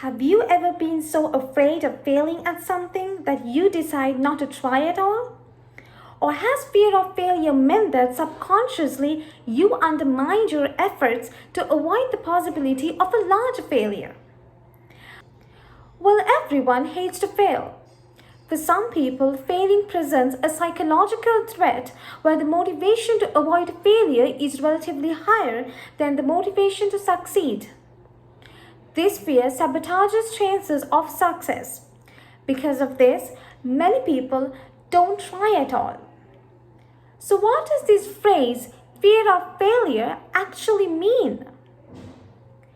Have you ever been so afraid of failing at something that you decide not to try at all? Or has fear of failure meant that subconsciously you undermined your efforts to avoid the possibility of a large failure? Well, everyone hates to fail. For some people, failing presents a psychological threat where the motivation to avoid failure is relatively higher than the motivation to succeed. This fear sabotages chances of success. Because of this, many people don't try at all. So what does this phrase, fear of failure, actually mean? In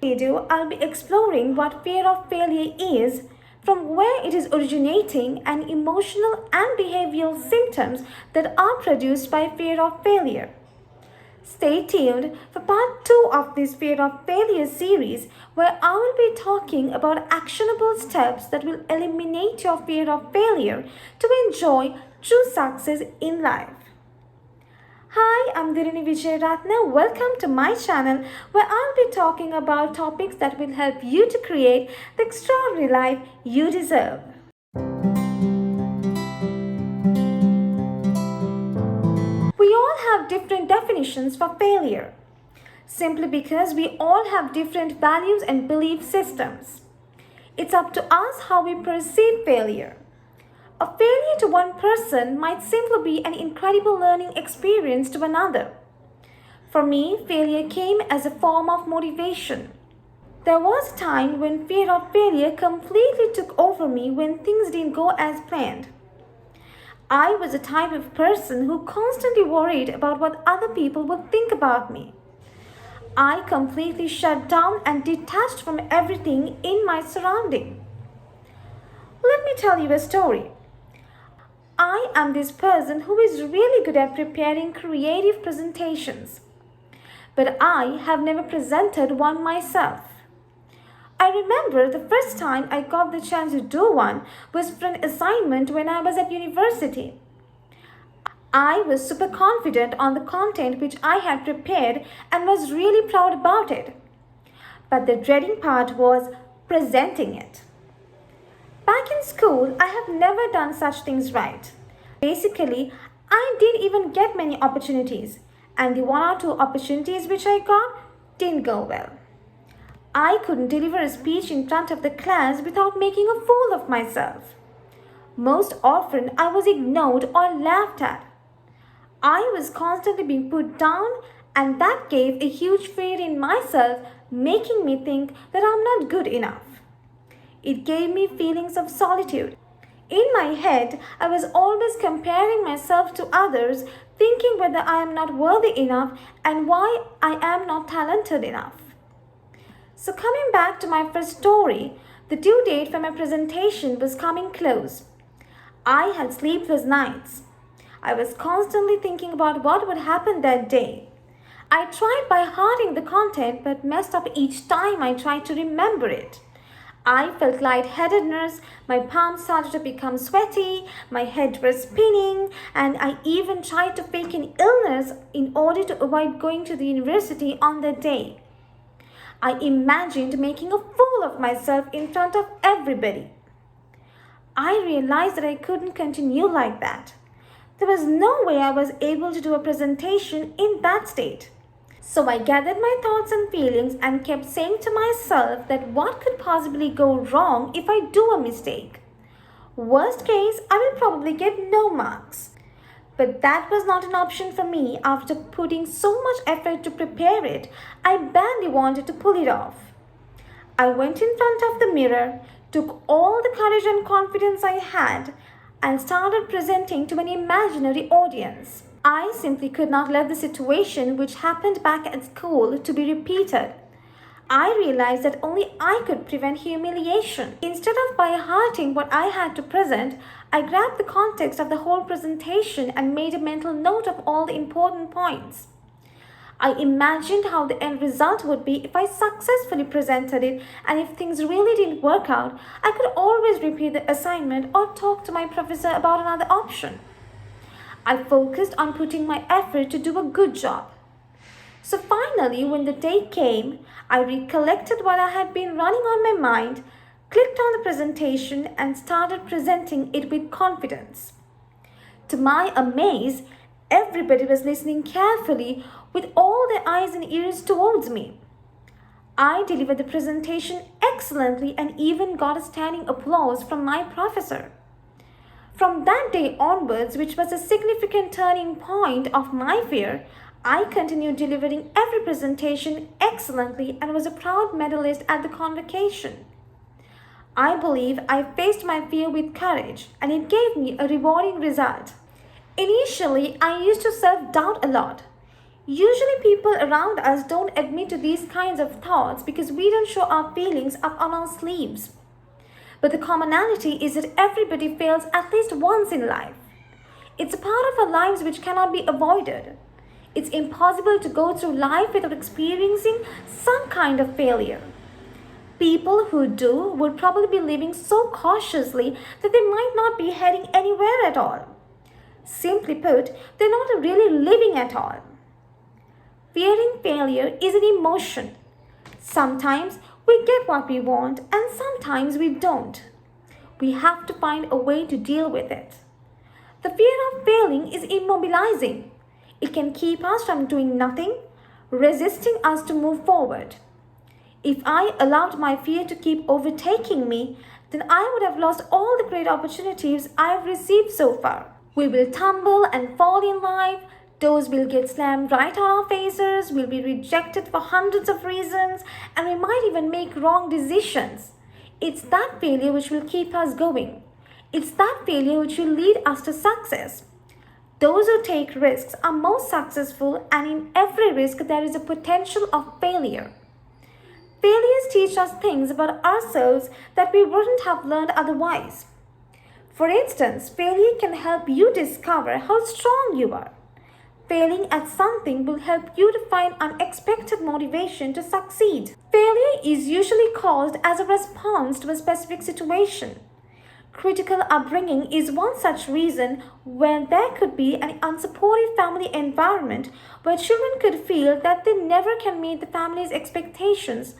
this video, I'll be exploring what fear of failure is, from where it is originating, and emotional and behavioral symptoms that are produced by fear of failure. Stay tuned for part 2 of this fear of failure series, where I will be talking about actionable steps that will eliminate your fear of failure to enjoy true success in life. Hi, I'm Dhirini Vijayratna. Welcome to my channel, where I'll be talking about topics that will help you to create the extraordinary life you deserve. We all have different definitions for failure, simply because we all have different values and belief systems. It's up to us how we perceive failure. A failure to one person might simply be an incredible learning experience to another. For me, failure came as a form of motivation. There was a time when fear of failure completely took over me when things didn't go as planned. I was the type of person who constantly worried about what other people would think about me. I completely shut down and detached from everything in my surrounding. Let me tell you a story. I am this person who is really good at preparing creative presentations, but I have never presented one myself. I remember the first time I got the chance to do one was for an assignment when I was at university. I was super confident on the content which I had prepared and was really proud about it. But the dreading part was presenting it. Back in school, I have never done such things right. Basically, I didn't even get many opportunities, and the 1 or 2 opportunities which I got didn't go well. I couldn't deliver a speech in front of the class without making a fool of myself. Most often, I was ignored or laughed at. I was constantly being put down, and that gave a huge fear in myself, making me think that I'm not good enough. It gave me feelings of solitude. In my head, I was always comparing myself to others, thinking whether I am not worthy enough and why I am not talented enough. So coming back to my first story, the due date for my presentation was coming close. I had sleepless nights. I was constantly thinking about what would happen that day. I tried by hearting the content but messed up each time I tried to remember it. I felt lightheadedness, my palms started to become sweaty, my head was spinning, and I even tried to fake an illness in order to avoid going to the university on that day. I imagined making a fool of myself in front of everybody. I realized that I couldn't continue like that. There was no way I was able to do a presentation in that state. So I gathered my thoughts and feelings and kept saying to myself that what could possibly go wrong if I do a mistake? Worst case, I will probably get no marks. But that was not an option for me. After putting so much effort to prepare it, I badly wanted to pull it off. I went in front of the mirror, took all the courage and confidence I had, and started presenting to an imaginary audience. I simply could not let the situation which happened back at school to be repeated. I realized that only I could prevent humiliation. Instead of by hearting what I had to present, I grabbed the context of the whole presentation and made a mental note of all the important points. I imagined how the end result would be if I successfully presented it, and if things really didn't work out, I could always repeat the assignment or talk to my professor about another option. I focused on putting my effort to do a good job. So finally, when the day came, I recollected what I had been running on my mind, clicked on the presentation, and started presenting it with confidence. To my amaze, everybody was listening carefully with all their eyes and ears towards me. I delivered the presentation excellently and even got a standing applause from my professor. From that day onwards, which was a significant turning point of my fear, I continued delivering every presentation excellently and was a proud medalist at the convocation. I believe I faced my fear with courage and it gave me a rewarding result. Initially, I used to self-doubt a lot. Usually people around us don't admit to these kinds of thoughts because we don't show our feelings up on our sleeves. But the commonality is that everybody fails at least once in life. It's a part of our lives which cannot be avoided. It's impossible to go through life without experiencing some kind of failure. People who do would probably be living so cautiously that they might not be heading anywhere at all. Simply put, they're not really living at all. Fearing failure is an emotion. Sometimes we get what we want and sometimes we don't. We have to find a way to deal with it. The fear of failing is immobilizing. It can keep us from doing nothing, resisting us to move forward. If I allowed my fear to keep overtaking me, then I would have lost all the great opportunities I have received so far. We will tumble and fall in life, doors will get slammed right on our faces, we'll be rejected for hundreds of reasons, and we might even make wrong decisions. It's that failure which will keep us going. It's that failure which will lead us to success. Those who take risks are most successful, and in every risk there is a potential of failure. Failures teach us things about ourselves that we wouldn't have learned otherwise. For instance, failure can help you discover how strong you are. Failing at something will help you to find unexpected motivation to succeed. Failure is usually caused as a response to a specific situation. Critical upbringing is one such reason where there could be an unsupportive family environment where children could feel that they never can meet the family's expectations,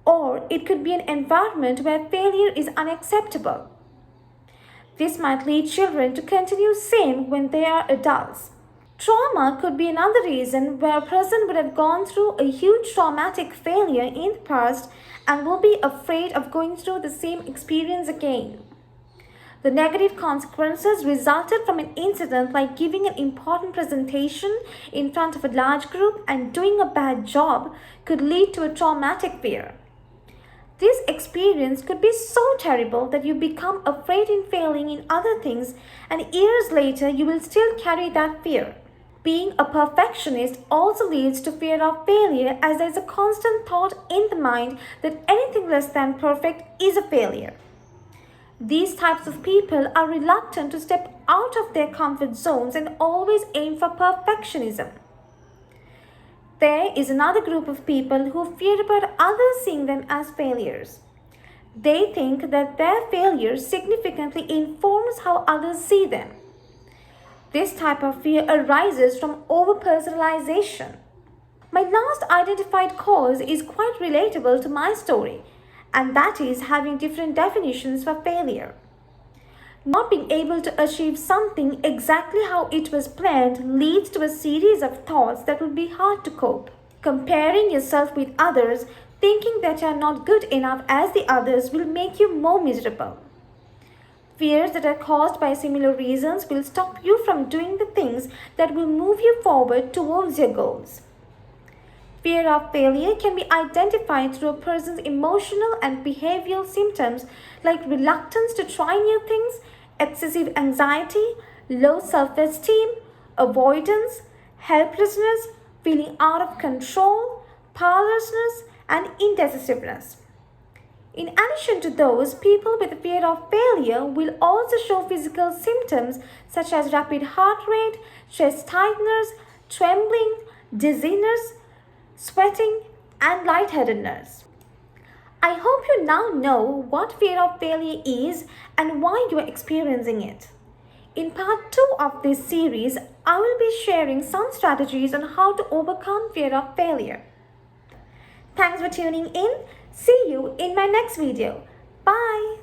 or it could be an environment where failure is unacceptable. This might lead children to continue same when they are adults. Trauma could be another reason where a person would have gone through a huge traumatic failure in the past and will be afraid of going through the same experience again. The negative consequences resulted from an incident like giving an important presentation in front of a large group and doing a bad job could lead to a traumatic fear. This experience could be so terrible that you become afraid in failing in other things, and years later you will still carry that fear. Being a perfectionist also leads to fear of failure, as there is a constant thought in the mind that anything less than perfect is a failure. These types of people are reluctant to step out of their comfort zones and always aim for perfectionism. There is another group of people who fear about others seeing them as failures. They think that their failure significantly informs how others see them. This type of fear arises from over-personalization. My last identified cause is quite relatable to my story, and that is having different definitions for failure. Not being able to achieve something exactly how it was planned leads to a series of thoughts that will be hard to cope. Comparing yourself with others, thinking that you are not good enough as the others will make you more miserable. Fears that are caused by similar reasons will stop you from doing the things that will move you forward towards your goals. Fear of failure can be identified through a person's emotional and behavioral symptoms like reluctance to try new things, excessive anxiety, low self-esteem, avoidance, helplessness, feeling out of control, powerlessness, and indecisiveness. In addition to those, people with fear of failure will also show physical symptoms such as rapid heart rate, chest tightness, trembling, dizziness, sweating, and lightheadedness. I hope you now know what fear of failure is and why you are experiencing it. In part 2 of this series, I will be sharing some strategies on how to overcome fear of failure. Thanks for tuning in. See you in my next video. Bye.